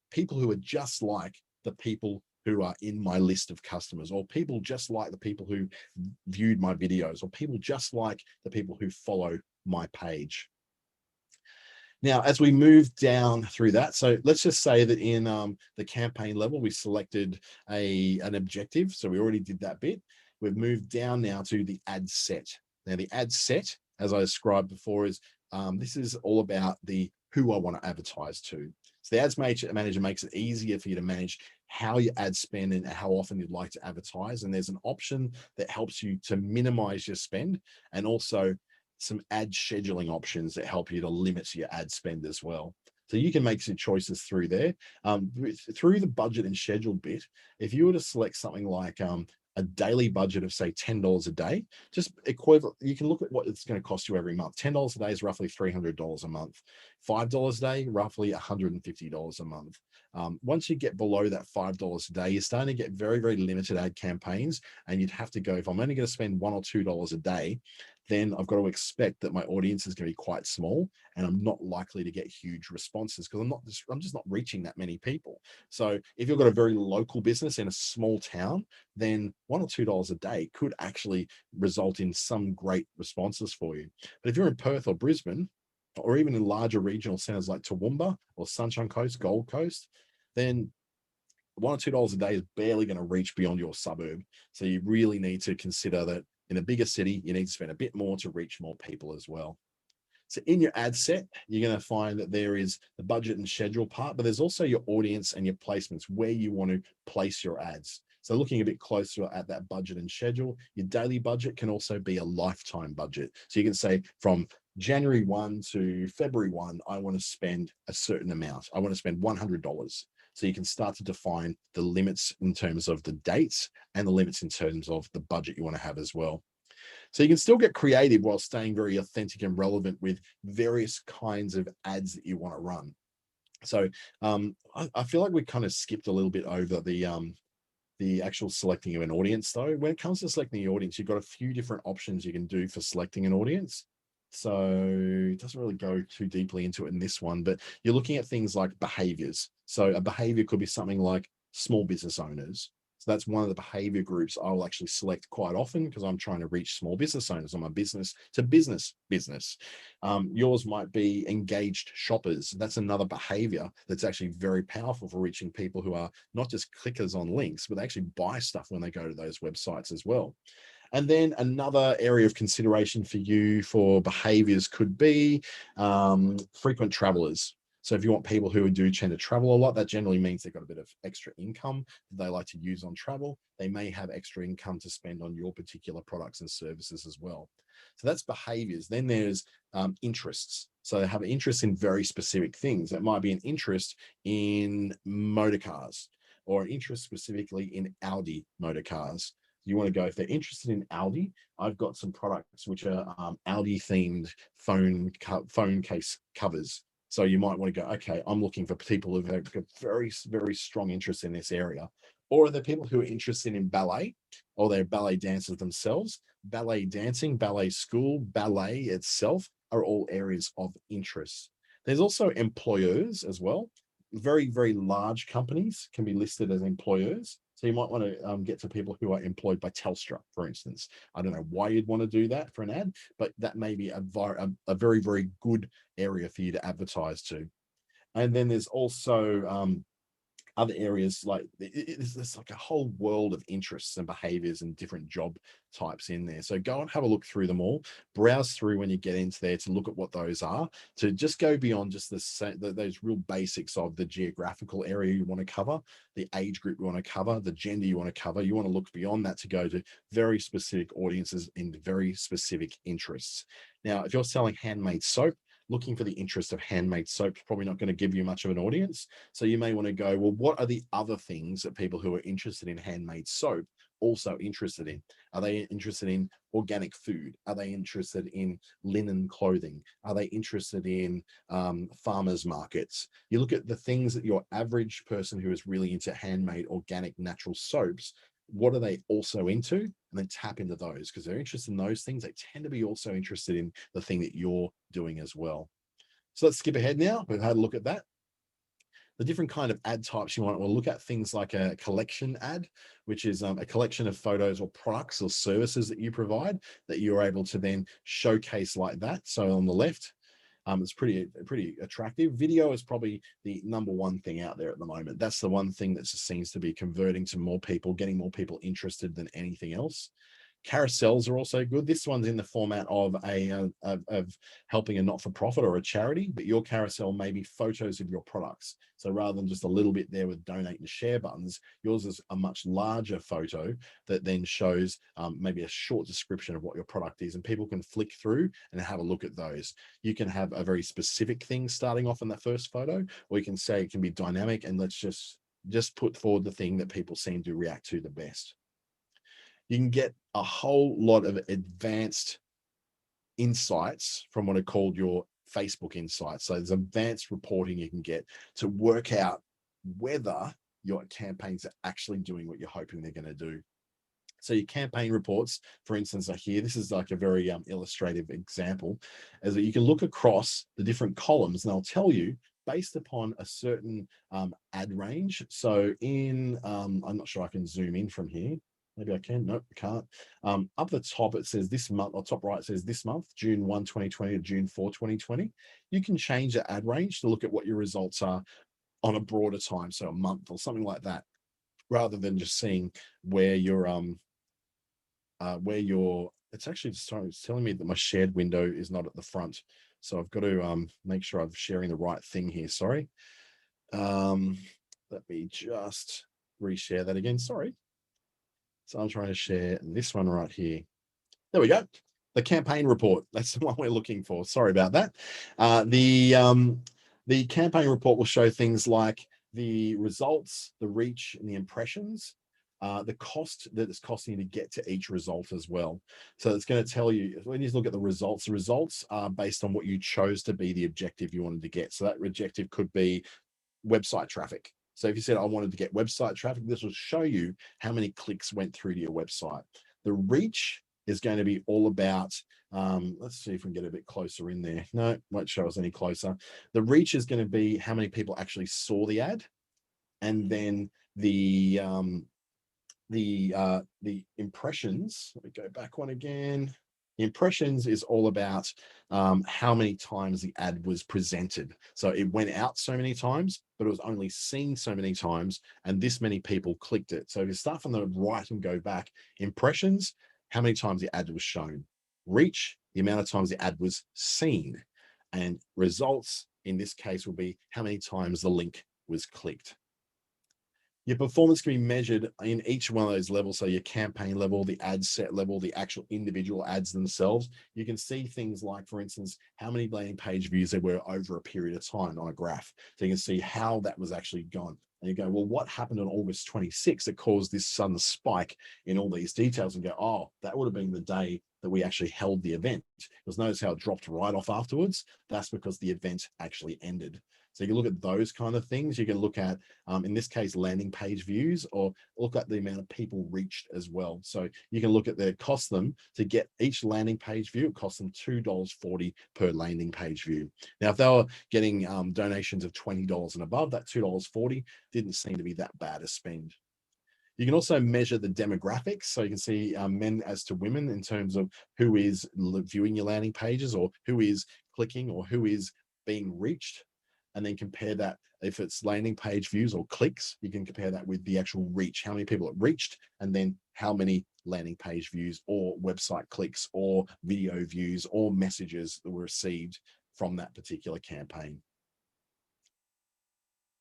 S1: people who are just like the people who are in my list of customers, or people just like the people who viewed my videos, or people just like the people who follow my page. Now, as we move down through that, so let's just say that in the campaign level, we selected an objective. So we already did that bit. We've moved down now to the ad set. Now, the ad set, as I described before, is this is all about the who I want to advertise to. So the ads manager makes it easier for you to manage how you ad spend and how often you'd like to advertise. And there's an option that helps you to minimize your spend, and also some ad scheduling options that help you to limit your ad spend as well. So you can make some choices through there. Through the budget and schedule bit, if you were to select something like a daily budget of say $10 a day, just equivalent, you can look at what it's going to cost you every month. $10 a day is roughly $300 a month. $5 a day, roughly $150 a month. Once you get below that $5 a day, you're starting to get very, very limited ad campaigns, and you'd have to go, if I'm only going to spend $1 or $2 a day, then I've got to expect that my audience is going to be quite small, and I'm not likely to get huge responses because I'm just not reaching that many people. So if you've got a very local business in a small town, then $1 or $2 a day could actually result in some great responses for you. But if you're in Perth or Brisbane, or even in larger regional centers like Toowoomba or Sunshine Coast, Gold Coast, then $1 or $2 a day is barely going to reach beyond your suburb. So you really need to consider that in a bigger city, you need to spend a bit more to reach more people as well. So in your ad set, you're going to find that there is the budget and schedule part, but there's also your audience and your placements, where you want to place your ads. So looking a bit closer at that budget and schedule, your daily budget can also be a lifetime budget. So you can say from January 1 to February 1, I want to spend a certain amount. I want to spend $100. So you can start to define the limits in terms of the dates and the limits in terms of the budget you want to have as well. So you can still get creative while staying very authentic and relevant with various kinds of ads that you want to run. So I feel like we kind of skipped a little bit over the actual selecting of an audience though. When it comes to selecting the audience, you've got a few different options you can do for selecting an audience. So it doesn't really go too deeply into it in this one, but you're looking at things like behaviors. So a behavior could be something like small business owners. So that's one of the behavior groups I'll actually select quite often because I'm trying to reach small business owners. I'm a business to business. Yours might be engaged shoppers. That's another behavior that's actually very powerful for reaching people who are not just clickers on links, but they actually buy stuff when they go to those websites as well. And then another area of consideration for you for behaviors could be frequent travelers. So if you want people who do tend to travel a lot, that generally means they've got a bit of extra income that they like to use on travel. They may have extra income to spend on your particular products and services as well. So that's behaviors. Then there's interests. So they have an interest in very specific things. That might be an interest in motor cars or an interest specifically in Audi motor cars. You want to go, if they're interested in Audi, I've got some products which are Audi themed phone case covers. So you might want to go, okay, I'm looking for people who've got very, very strong interest in this area. Or are there people who are interested in ballet, or they're ballet dancers themselves? Ballet dancing, ballet school, ballet itself are all areas of interest. There's also employers as well. Very, very large companies can be listed as employers. So you might want to get to people who are employed by Telstra, for instance. I don't know why you'd want to do that for an ad, but that may be a very, very good area for you to advertise to. And then there's also other areas like there's like a whole world of interests and behaviors and different job types in there. So go and have a look through them all, browse through when you get into there to look at what those are, to just go beyond just those real basics of the geographical area you want to cover, the age group you want to cover, the gender you want to cover. You want to look beyond that to go to very specific audiences in very specific interests. Now, if you're selling handmade soap, looking for the interest of handmade soap is probably not going to give you much of an audience. So you may want to go, well, what are the other things that people who are interested in handmade soap also interested in? Are they interested in organic food? Are they interested in linen clothing? Are they interested in farmers markets? You look at the things that your average person who is really into handmade, organic, natural soaps, what are they also into? And then tap into those, because they're interested in those things. They tend to be also interested in the thing that you're doing as well. So let's skip ahead now. We've had a look at that. The different kind of ad types you want, we'll look at things like a collection ad, which is a collection of photos or products or services that you provide that you're able to then showcase like that. So on the left, it's pretty attractive. Video is probably the number one thing out there at the moment. That's the one thing that just seems to be converting to more people, getting more people interested than anything else. Carousels are also good. This one's in the format of of helping a not-for-profit or a charity, but your carousel may be photos of your products. So rather than just a little bit there with donate and share buttons, yours is a much larger photo that then shows maybe a short description of what your product is, and people can flick through and have a look at those. You can have a very specific thing starting off in that first photo, or you can say it can be dynamic, and let's just put forward the thing that people seem to react to the best. You can get a whole lot of advanced insights from what are called your Facebook insights. So there's advanced reporting you can get to work out whether your campaigns are actually doing what you're hoping they're going to do. So your campaign reports, for instance, are here. This is like a very illustrative example, as that you can look across the different columns and they'll tell you based upon a certain ad range. So in, I'm not sure I can zoom in from here. Maybe I can. Nope, I can't. Up the top, it says this month, or top right, it says this month, June 1, 2020 to June 4, 2020. You can change the ad range to look at what your results are on a broader time, so a month or something like that, rather than just seeing where you're, it's actually it's telling me that my shared window is not at the front. So I've got to make sure I'm sharing the right thing here. Sorry. Let me just reshare that again. Sorry. So I'm trying to share this one right here. There we go. The campaign report. That's the one we're looking for. Sorry about that. The campaign report will show things like the results, the reach, and the impressions, the cost that it's costing you to get to each result as well. So it's going to tell you, when you look at the results are based on what you chose to be the objective you wanted to get. So that objective could be website traffic. So if you said, I wanted to get website traffic, this will show you how many clicks went through to your website. The reach is going to be all about, let's see if we can get a bit closer in there. No, won't show us any closer. The reach is going to be how many people actually saw the ad. And then the impressions, let me go back one again. The impressions is all about how many times the ad was presented. So it went out so many times, but it was only seen so many times, and this many people clicked it. So if you start from the right and go back, impressions, how many times the ad was shown. Reach, the amount of times the ad was seen. And results, in this case, will be how many times the link was clicked. Your performance can be measured in each one of those levels. So your campaign level, the ad set level, the actual individual ads themselves. You can see things like, for instance, how many landing page views there were over a period of time on a graph. So you can see how that was actually gone. And you go, well, what happened on August 26th that caused this sudden spike in all these details? And go, oh, that would have been the day that we actually held the event. Because notice how it dropped right off afterwards. That's because the event actually ended. So you can look at those kind of things. You can look at, in this case, landing page views, or look at the amount of people reached as well. So you can look at the cost them to get each landing page view. It costs them $2.40 per landing page view. Now, if they were getting donations of $20 and above, that $2.40 didn't seem to be that bad a spend. You can also measure the demographics. So you can see men as to women in terms of who is viewing your landing pages, or who is clicking, or who is being reached. And then compare that, if it's landing page views or clicks, you can compare that with the actual reach, how many people it reached, and then how many landing page views or website clicks or video views or messages that were received from that particular campaign.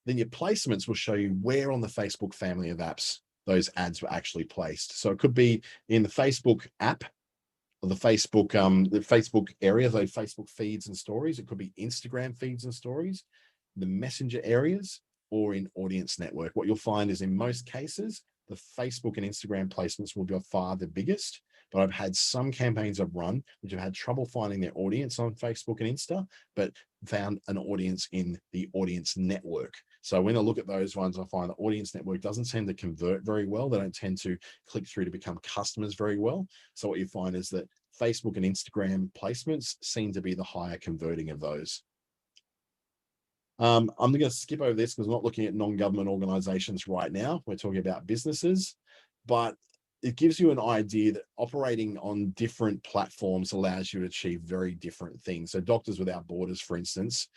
S1: Then your placements will show you where on the Facebook family of apps those ads were actually placed. So it could be in the Facebook app, or the Facebook area, those Facebook feeds and stories. It could be Instagram feeds and stories, the messenger areas, or in audience network. What you'll find is, in most cases, the Facebook and Instagram placements will be by far the biggest. But I've had some campaigns I've run which have had trouble finding their audience on Facebook and Insta, but found an audience in the audience network. So when I look at those ones, I find the audience network doesn't tend to convert very well. They don't tend to click through to become customers very well. So what you find is that Facebook and Instagram placements seem to be the higher converting of those. I'm going to skip over this because I'm not looking at non-government organizations right now. We're talking about businesses, but it gives you an idea that operating on different platforms allows you to achieve very different things. So Doctors Without Borders, for instance,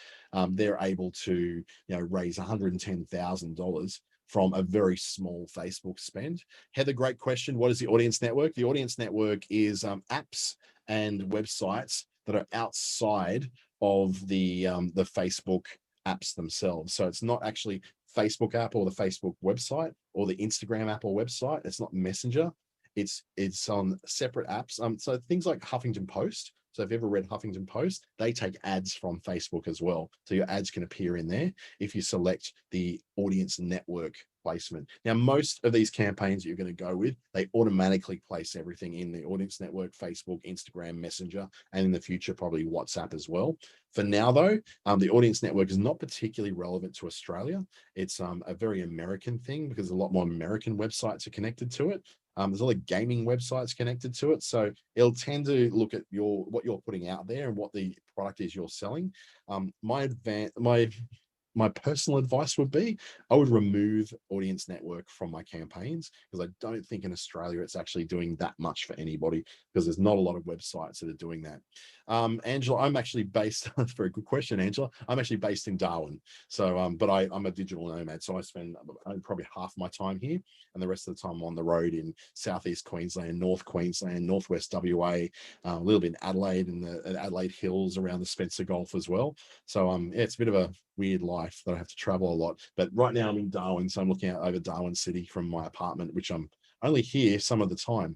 S1: they're able to raise $110,000 from a very small Facebook spend. Heather, great question. What is the audience network? The audience network is apps and websites that are outside of the Facebook apps themselves. So it's not actually Facebook app or the Facebook website or the Instagram app or website. It's not Messenger. It's on separate apps. So things like Huffington Post. So if you've ever read Huffington Post, they take ads from Facebook as well. So your ads can appear in there if you select the audience network placement. Now, most of these campaigns that you're going to go with, they automatically place everything in the audience network, Facebook, Instagram, Messenger, and in the future, probably WhatsApp as well. For now, though, the audience network is not particularly relevant to Australia. It's a very American thing because a lot more American websites are connected to it. There's a lot of gaming websites connected to it. So it'll tend to look at what you're putting out there and what the product is you're selling. My personal advice would be, I would remove audience network from my campaigns, because I don't think in Australia it's actually doing that much for anybody, because there's not a lot of websites that are doing that. Angela, I'm actually based, that's a very good question, Angela. I'm actually based in Darwin. So, but I'm a digital nomad. So I spend probably half my time here, and the rest of the time I'm on the road in Southeast Queensland, North Queensland, Northwest WA, a little bit in Adelaide, and the Adelaide Hills around the Spencer Gulf as well. So yeah, it's a bit of a weird life that I have to travel a lot. But right now I'm in Darwin, so I'm looking out over Darwin City from my apartment, which I'm only here some of the time.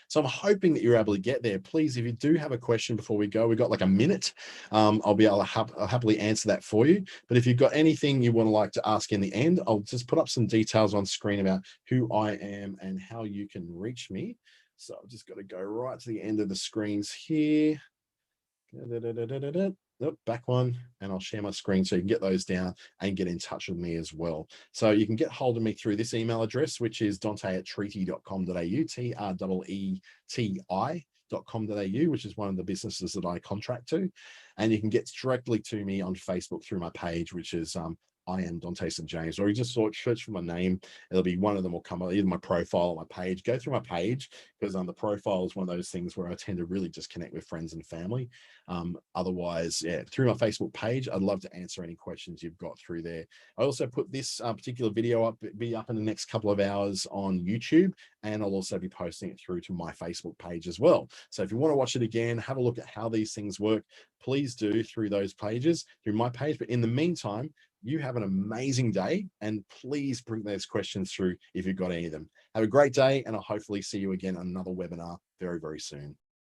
S1: So I'm hoping that you're able to get there. Please, if you do have a question before we go, we've got like a minute. I'll be able to I'll happily answer that for you. But if you've got anything you want to like to ask in the end, I'll just put up some details on screen about who I am and how you can reach me. So I've just got to go right to the end of the screens here. Nope, back one, and I'll share my screen so you can get those down and get in touch with me as well. So you can get hold of me through this email address, which is dante@treaty.com.au, TREETI.com.au, which is one of the businesses that I contract to. And you can get directly to me on Facebook through my page, which is I am Dante St. James, or you just search for my name. It'll be one of them will come up, either my profile or my page. Go through my page because the profile is one of those things where I tend to really just connect with friends and family. Otherwise, yeah, through my Facebook page, I'd love to answer any questions you've got through there. I also put this particular video up, be up in the next couple of hours on YouTube, and I'll also be posting it through to my Facebook page as well. So if you want to watch it again, have a look at how these things work, please do through those pages, through my page. But in the meantime, you have an amazing day, and please bring those questions through if you've got any of them. Have a great day, and I'll hopefully see you again on another webinar very, very soon.